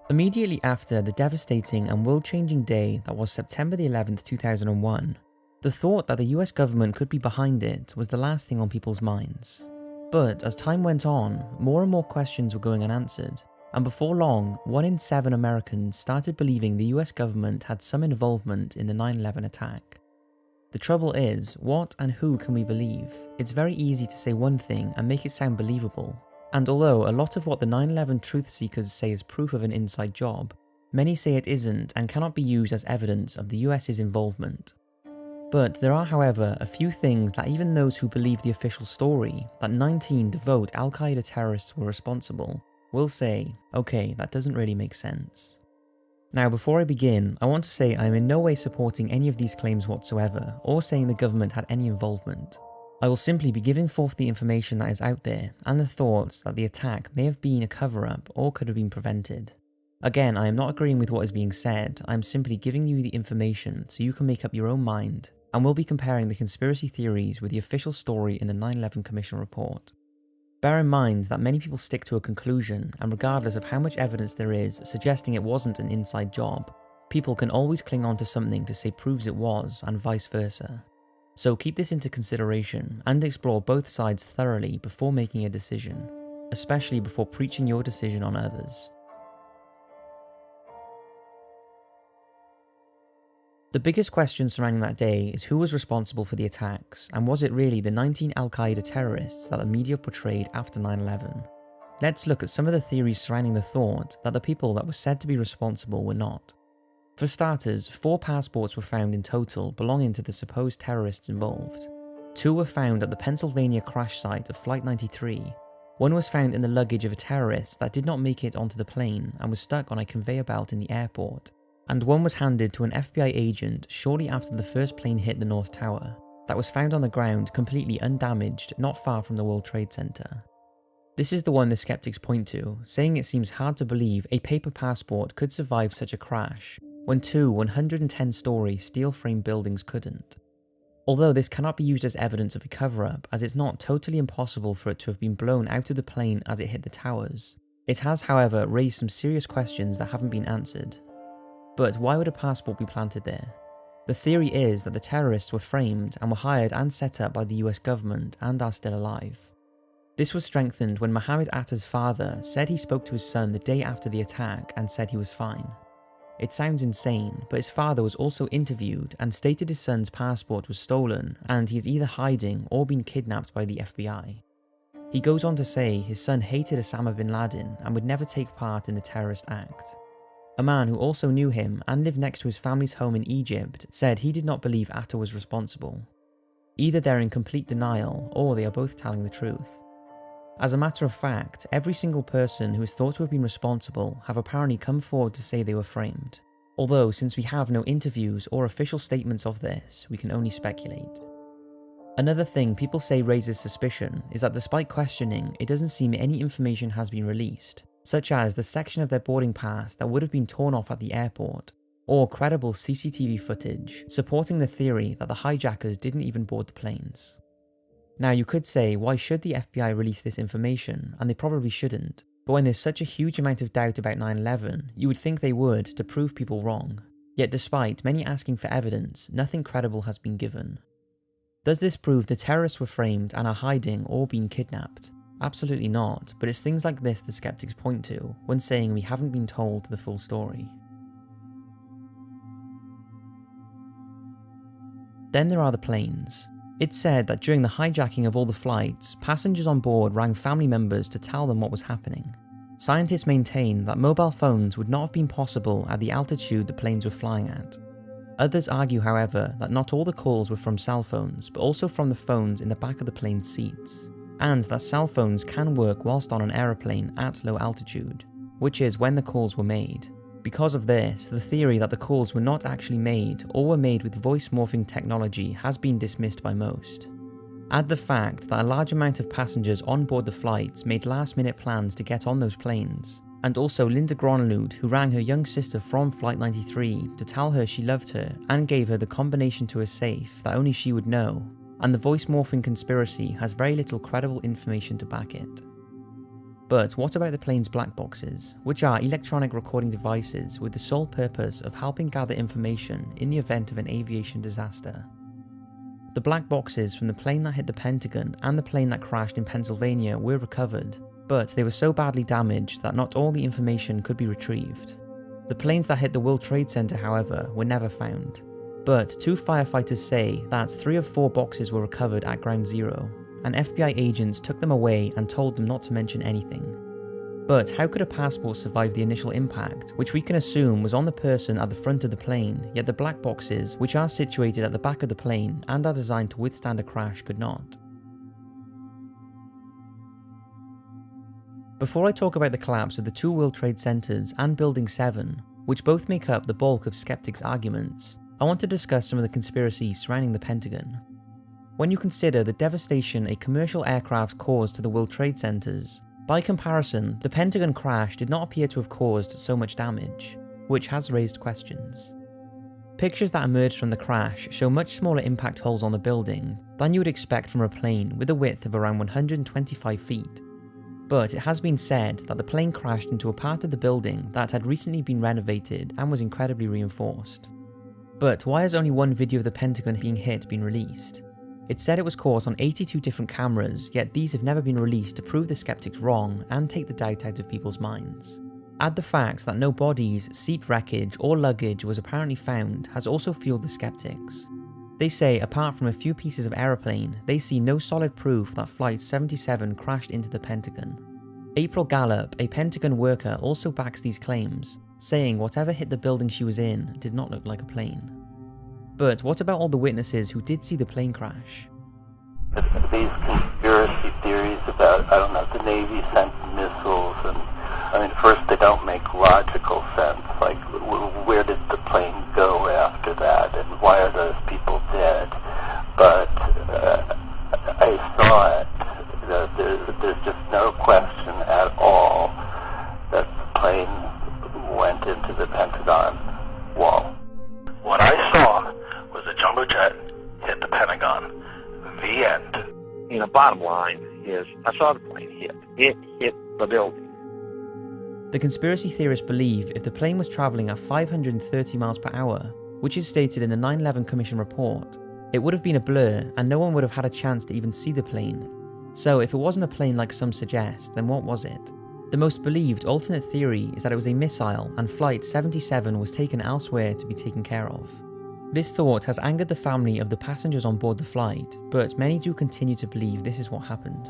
Immediately after the devastating and world-changing day that was September the 11th, 2001, the thought that the US government could be behind it was the last thing on people's minds. But as time went on, more and more questions were going unanswered, and before long, 1 in 7 Americans started believing the US government had some involvement in the 9/11 attack. The trouble is, what and who can we believe? It's very easy to say one thing and make it sound believable. And although a lot of what the 9/11 truth seekers say is proof of an inside job, many say it isn't and cannot be used as evidence of the US's involvement. But there are, however, a few things that even those who believe the official story, that 19 devout Al-Qaeda terrorists were responsible, will say, okay, that doesn't really make sense. Now, before I begin, I want to say I am in no way supporting any of these claims whatsoever, or saying the government had any involvement. I will simply be giving forth the information that is out there, and the thoughts that the attack may have been a cover-up or could have been prevented. Again, I am not agreeing with what is being said, I am simply giving you the information so you can make up your own mind, and will be comparing the conspiracy theories with the official story in the 9/11 Commission report. Bear in mind that many people stick to a conclusion, and regardless of how much evidence there is suggesting it wasn't an inside job, people can always cling on to something to say proves it was, and vice versa. So keep this into consideration, and explore both sides thoroughly before making a decision, especially before preaching your decision on others. The biggest question surrounding that day is who was responsible for the attacks, and was it really the 19 Al-Qaeda terrorists that the media portrayed after 9/11? Let's look at some of the theories surrounding the thought that the people that were said to be responsible were not. For starters, 4 passports were found in total belonging to the supposed terrorists involved. 2 were found at the Pennsylvania crash site of Flight 93. 1 was found in the luggage of a terrorist that did not make it onto the plane and was stuck on a conveyor belt in the airport. And 1 was handed to an FBI agent shortly after the first plane hit the North Tower, that was found on the ground completely undamaged not far from the World Trade Center. This is the one the skeptics point to, saying it seems hard to believe a paper passport could survive such a crash, when 2 110-story steel-frame buildings couldn't. Although this cannot be used as evidence of a cover-up, as it's not totally impossible for it to have been blown out of the plane as it hit the towers, it has, however, raised some serious questions that haven't been answered. But why would a passport be planted there? The theory is that the terrorists were framed and were hired and set up by the US government and are still alive. This was strengthened when Mohammed Atta's father said he spoke to his son the day after the attack and said he was fine. It sounds insane, but his father was also interviewed and stated his son's passport was stolen and he is either hiding or been kidnapped by the FBI. He goes on to say his son hated Osama bin Laden and would never take part in the terrorist act. A man who also knew him and lived next to his family's home in Egypt said he did not believe Atta was responsible. Either they're in complete denial or they are both telling the truth. As a matter of fact, every single person who is thought to have been responsible have apparently come forward to say they were framed. Although since we have no interviews or official statements of this, we can only speculate. Another thing people say raises suspicion is that despite questioning, it doesn't seem any information has been released, such as the section of their boarding pass that would have been torn off at the airport, or credible CCTV footage supporting the theory that the hijackers didn't even board the planes. Now you could say, why should the FBI release this information? And they probably shouldn't, but when there's such a huge amount of doubt about 9/11, you would think they would to prove people wrong. Yet despite many asking for evidence, nothing credible has been given. Does this prove the terrorists were framed and are hiding or being kidnapped? Absolutely not, but it's things like this the skeptics point to when saying we haven't been told the full story. Then there are the planes. It's said that during the hijacking of all the flights, passengers on board rang family members to tell them what was happening. Scientists maintain that mobile phones would not have been possible at the altitude the planes were flying at. Others argue, however, that not all the calls were from cell phones, but also from the phones in the back of the plane's seats, and that cell phones can work whilst on an aeroplane at low altitude, which is when the calls were made. Because of this, the theory that the calls were not actually made or were made with voice morphing technology has been dismissed by most. Add the fact that a large amount of passengers on board the flights made last-minute plans to get on those planes, and also Linda Gronlund, who rang her young sister from Flight 93 to tell her she loved her and gave her the combination to her safe that only she would know, and the voice morphing conspiracy has very little credible information to back it. But what about the plane's black boxes, which are electronic recording devices with the sole purpose of helping gather information in the event of an aviation disaster? The black boxes from the plane that hit the Pentagon and the plane that crashed in Pennsylvania were recovered, but they were so badly damaged that not all the information could be retrieved. The planes that hit the World Trade Center, however, were never found. But 2 firefighters say that 3 of 4 boxes were recovered at Ground Zero, and FBI agents took them away and told them not to mention anything. But how could a passport survive the initial impact, which we can assume was on the person at the front of the plane, yet the black boxes, which are situated at the back of the plane and are designed to withstand a crash, could not? Before I talk about the collapse of the 2 World Trade Centers and Building 7, which both make up the bulk of skeptics' arguments, I want to discuss some of the conspiracies surrounding the Pentagon. When you consider the devastation a commercial aircraft caused to the World Trade Centers, by comparison, the Pentagon crash did not appear to have caused so much damage, which has raised questions. Pictures that emerged from the crash show much smaller impact holes on the building than you would expect from a plane with a width of around 125 feet. But it has been said that the plane crashed into a part of the building that had recently been renovated and was incredibly reinforced. But why has only one video of the Pentagon being hit been released? It said it was caught on 82 different cameras, yet these have never been released to prove the skeptics wrong and take the doubt out of people's minds. Add the fact that no bodies, seat wreckage or luggage was apparently found has also fueled the skeptics. They say apart from a few pieces of aeroplane, they see no solid proof that Flight 77 crashed into the Pentagon. April Gallup, a Pentagon worker, also backs these claims, saying whatever hit the building she was in did not look like a plane. But what about all the witnesses who did see the plane crash? These conspiracy theories about, the Navy sent missiles, and first they don't make logical sense. Like, where did the plane go after that, and why are those people dead? But I saw it. There's just no question at all that the plane went into the Pentagon wall. What I saw was a jumbo jet hit the Pentagon. The end. Bottom line is, I saw the plane hit. It hit the building. The conspiracy theorists believe if the plane was travelling at 530 miles per hour, which is stated in the 9/11 Commission report, it would have been a blur and no one would have had a chance to even see the plane. So if it wasn't a plane like some suggest, then what was it? The most believed alternate theory is that it was a missile and Flight 77 was taken elsewhere to be taken care of. This thought has angered the family of the passengers on board the flight, but many do continue to believe this is what happened.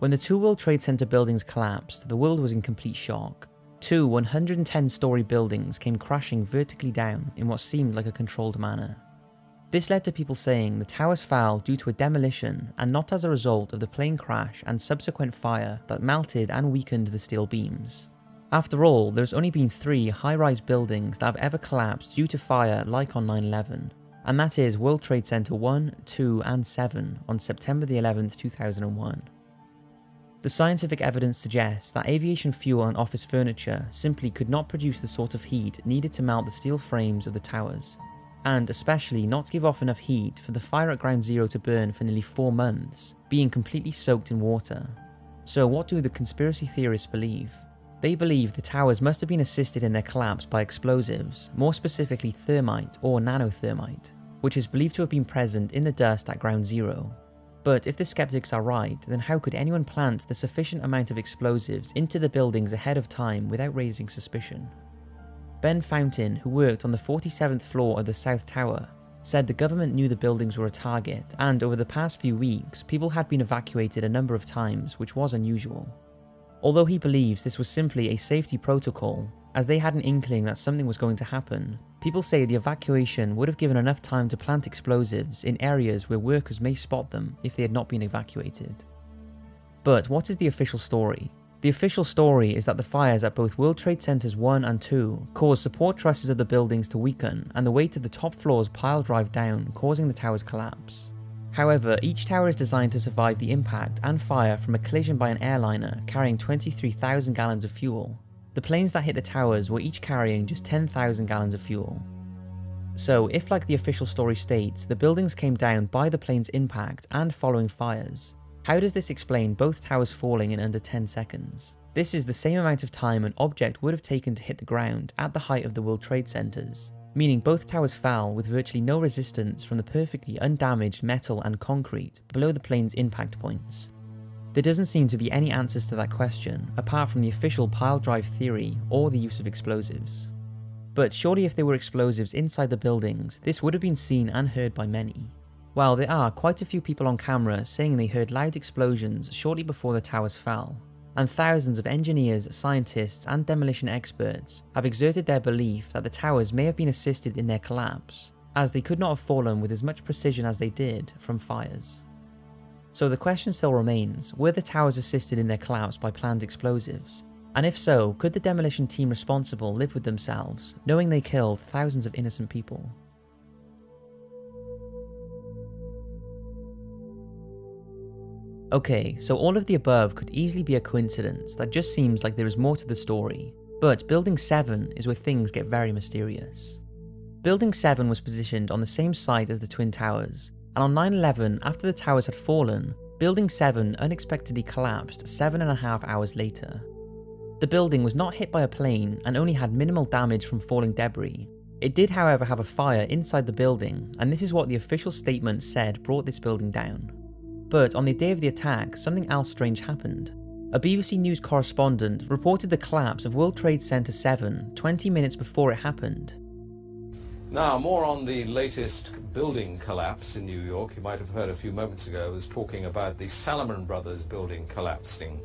When the 2 World Trade Center buildings collapsed, the world was in complete shock. 2 110-story buildings came crashing vertically down in what seemed like a controlled manner. This led to people saying the towers fell due to a demolition and not as a result of the plane crash and subsequent fire that melted and weakened the steel beams. After all, there's only been 3 high-rise buildings that have ever collapsed due to fire like on 9/11, and that is World Trade Center 1, 2 and 7 on September the 11th, 2001. The scientific evidence suggests that aviation fuel and office furniture simply could not produce the sort of heat needed to melt the steel frames of the towers, and especially not give off enough heat for the fire at Ground Zero to burn for nearly 4 months, being completely soaked in water. So what do the conspiracy theorists believe? They believe the towers must have been assisted in their collapse by explosives, more specifically thermite or nanothermite, which is believed to have been present in the dust at Ground Zero. But if the skeptics are right, then how could anyone plant the sufficient amount of explosives into the buildings ahead of time without raising suspicion? Ben Fountain, who worked on the 47th floor of the South Tower, said the government knew the buildings were a target, and over the past few weeks, people had been evacuated a number of times, which was unusual. Although he believes this was simply a safety protocol, as they had an inkling that something was going to happen, people say the evacuation would have given enough time to plant explosives in areas where workers may spot them if they had not been evacuated. But what is the official story? The official story is that the fires at both World Trade Centers 1 and 2 caused support trusses of the buildings to weaken and the weight of the top floors pile drive down, causing the tower's collapse. However, each tower is designed to survive the impact and fire from a collision by an airliner carrying 23,000 gallons of fuel. The planes that hit the towers were each carrying just 10,000 gallons of fuel. So if, like the official story states, the buildings came down by the plane's impact and following fires, how does this explain both towers falling in under 10 seconds? This is the same amount of time an object would have taken to hit the ground at the height of the World Trade Centers, meaning both towers fell with virtually no resistance from the perfectly undamaged metal and concrete below the plane's impact points. There doesn't seem to be any answers to that question, apart from the official pile drive theory or the use of explosives. But surely if there were explosives inside the buildings, this would have been seen and heard by many. While there are quite a few people on camera saying they heard loud explosions shortly before the towers fell, and thousands of engineers, scientists and demolition experts have exerted their belief that the towers may have been assisted in their collapse, as they could not have fallen with as much precision as they did from fires. So the question still remains, were the towers assisted in their collapse by planned explosives? And if so, could the demolition team responsible live with themselves, knowing they killed thousands of innocent people? Okay, so all of the above could easily be a coincidence that just seems like there is more to the story, but Building 7 is where things get very mysterious. Building 7 was positioned on the same site as the Twin Towers, and on 9/11, after the towers had fallen, Building 7 unexpectedly collapsed 7.5 hours later. The building was not hit by a plane and only had minimal damage from falling debris. It did, however, have a fire inside the building, and this is what the official statement said brought this building down. But on the day of the attack, something else strange happened. A BBC News correspondent reported the collapse of World Trade Center 7 20 minutes before it happened. Now, more on the latest building collapse in New York. You might have heard a few moments ago I was talking about the Salomon Brothers building collapsing.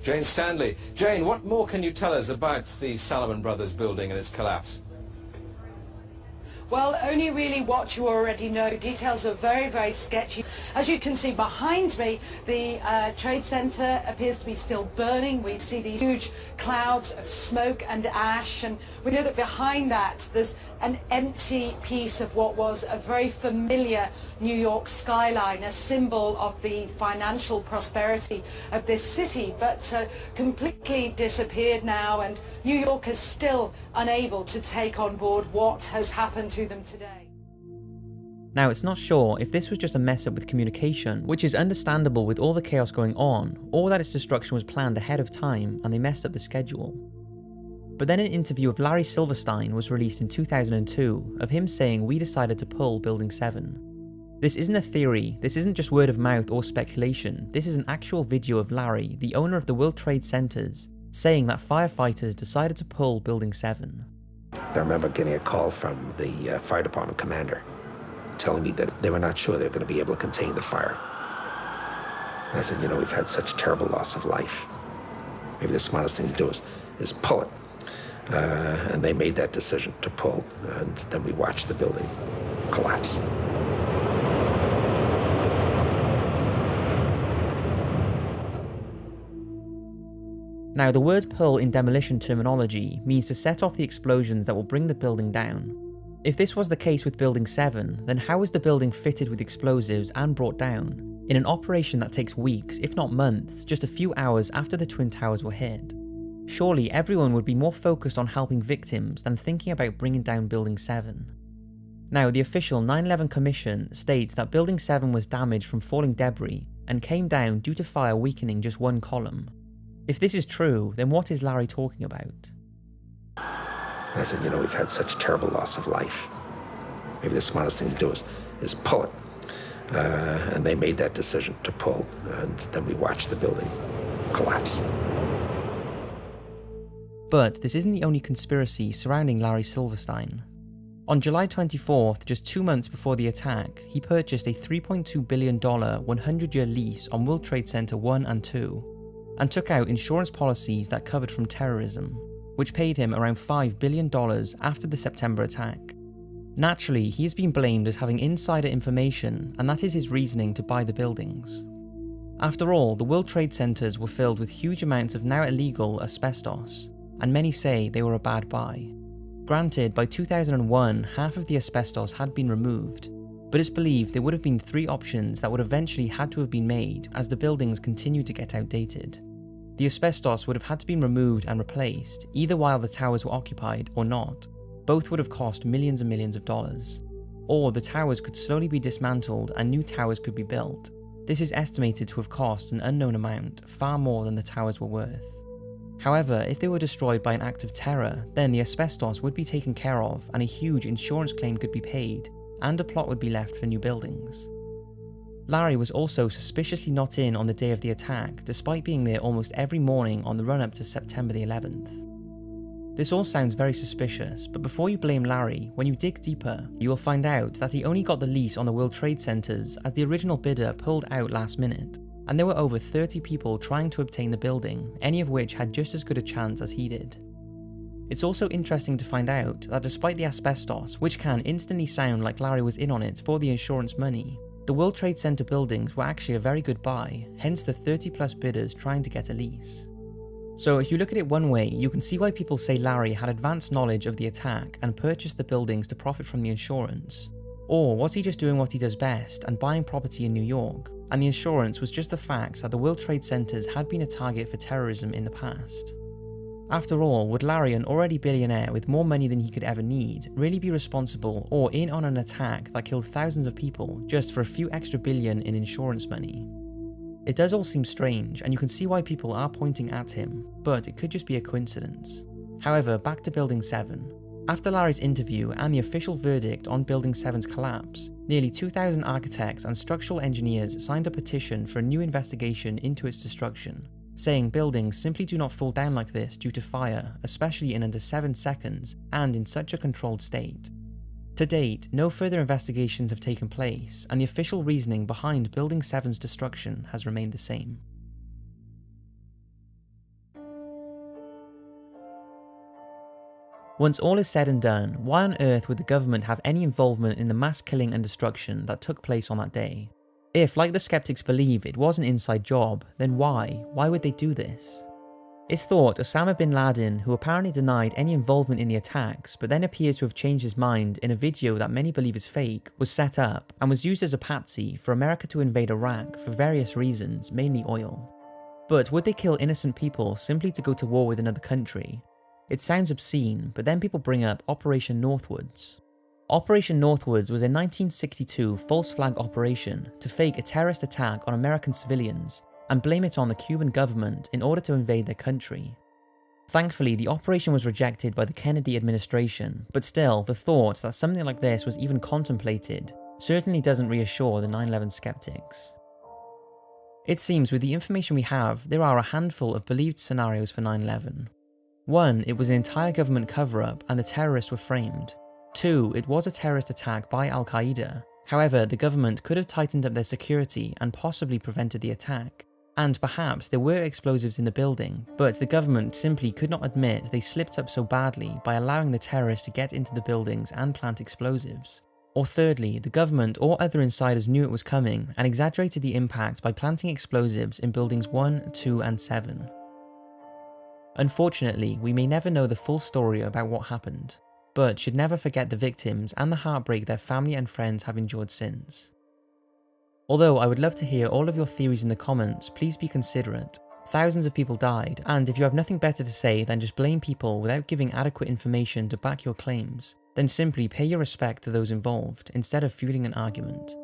Jane Stanley. Jane, what more can you tell us about the Salomon Brothers building and its collapse? Well, only really what you already know. Details are very, very sketchy. As you can see behind me, the Trade Center appears to be still burning. We see these huge clouds of smoke and ash, and we know that behind that there's an empty piece of what was a very familiar New York skyline, a symbol of the financial prosperity of this city, but completely disappeared now, and New York is still unable to take on board what has happened to them today. Now, it's not sure if this was just a mess up with communication, which is understandable with all the chaos going on, or that its destruction was planned ahead of time and they messed up the schedule. But then an interview of Larry Silverstein was released in 2002 of him saying we decided to pull Building 7. This isn't a theory, this isn't just word of mouth or speculation, this is an actual video of Larry, the owner of the World Trade Centers, saying that firefighters decided to pull Building 7. I remember getting a call from the fire department commander telling me that they were not sure they were going to be able to contain the fire. And I said, you know, we've had such terrible loss of life. Maybe the smartest thing to do is pull it. And they made that decision to pull, and then we watched the building collapse. Now, the word pull in demolition terminology means to set off the explosions that will bring the building down. If this was the case with Building 7, then how was the building fitted with explosives and brought down, in an operation that takes weeks, if not months, just a few hours after the Twin Towers were hit? Surely everyone would be more focused on helping victims than thinking about bringing down Building 7. Now, the official 9/11 Commission states that Building 7 was damaged from falling debris and came down due to fire weakening just one column. If this is true, then what is Larry talking about? I said, you know, we've had such terrible loss of life. Maybe the smartest thing to do is pull it. And they made that decision to pull, and then we watched the building collapse. But this isn't the only conspiracy surrounding Larry Silverstein. On July 24th, just 2 months before the attack, he purchased a $3.2 billion 100-year lease on World Trade Center 1 and 2, and took out insurance policies that covered from terrorism, which paid him around $5 billion after the September attack. Naturally, he has been blamed as having insider information, and that is his reasoning to buy the buildings. After all, the World Trade Centers were filled with huge amounts of now illegal asbestos, and many say they were a bad buy. Granted, by 2001, half of the asbestos had been removed, but it's believed there would have been 3 options that would eventually had to have been made as the buildings continued to get outdated. The asbestos would have had to be removed and replaced, either while the towers were occupied or not. Both would have cost millions and millions of dollars. Or the towers could slowly be dismantled and new towers could be built. This is estimated to have cost an unknown amount, far more than the towers were worth. However, if they were destroyed by an act of terror, then the asbestos would be taken care of and a huge insurance claim could be paid, and a plot would be left for new buildings. Larry was also suspiciously not in on the day of the attack, despite being there almost every morning on the run-up to September the 11th. This all sounds very suspicious, but before you blame Larry, when you dig deeper, you will find out that he only got the lease on the World Trade Centers as the original bidder pulled out last minute, and there were over 30 people trying to obtain the building, any of which had just as good a chance as he did. It's also interesting to find out that despite the asbestos, which can instantly sound like Larry was in on it for the insurance money, the World Trade Center buildings were actually a very good buy, hence the 30+ bidders trying to get a lease. So if you look at it one way, you can see why people say Larry had advanced knowledge of the attack and purchased the buildings to profit from the insurance. Or was he just doing what he does best and buying property in New York, and the insurance was just the fact that the World Trade Centers had been a target for terrorism in the past? After all, would Larry, an already billionaire with more money than he could ever need, really be responsible or in on an attack that killed thousands of people just for a few extra billion in insurance money? It does all seem strange, and you can see why people are pointing at him, but it could just be a coincidence. However, back to Building 7. After Larry's interview and the official verdict on Building 7's collapse, nearly 2,000 architects and structural engineers signed a petition for a new investigation into its destruction, saying buildings simply do not fall down like this due to fire, especially in under 7 seconds and in such a controlled state. To date, no further investigations have taken place, and the official reasoning behind Building 7's destruction has remained the same. Once all is said and done, why on earth would the government have any involvement in the mass killing and destruction that took place on that day? If, like the skeptics believe, it was an inside job, then why? Why would they do this? It's thought Osama bin Laden, who apparently denied any involvement in the attacks but then appears to have changed his mind in a video that many believe is fake, was set up and was used as a patsy for America to invade Iraq for various reasons, mainly oil. But would they kill innocent people simply to go to war with another country? It sounds obscene, but then people bring up Operation Northwoods. Operation Northwoods was a 1962 false flag operation to fake a terrorist attack on American civilians and blame it on the Cuban government in order to invade their country. Thankfully, the operation was rejected by the Kennedy administration, but still, the thought that something like this was even contemplated certainly doesn't reassure the 9/11 skeptics. It seems with the information we have, there are a handful of believed scenarios for 9/11. 1. It was an entire government cover-up and the terrorists were framed. 2. It was a terrorist attack by Al-Qaeda. However, the government could have tightened up their security and possibly prevented the attack. And perhaps there were explosives in the building, but the government simply could not admit they slipped up so badly by allowing the terrorists to get into the buildings and plant explosives. Or thirdly, the government or other insiders knew it was coming and exaggerated the impact by planting explosives in buildings 1, 2, and 7. Unfortunately, we may never know the full story about what happened, but should never forget the victims and the heartbreak their family and friends have endured since. Although I would love to hear all of your theories in the comments, please be considerate. Thousands of people died, and if you have nothing better to say than just blame people without giving adequate information to back your claims, then simply pay your respect to those involved instead of fueling an argument.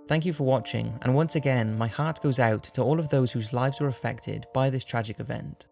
Thank you for watching, and once again, my heart goes out to all of those whose lives were affected by this tragic event.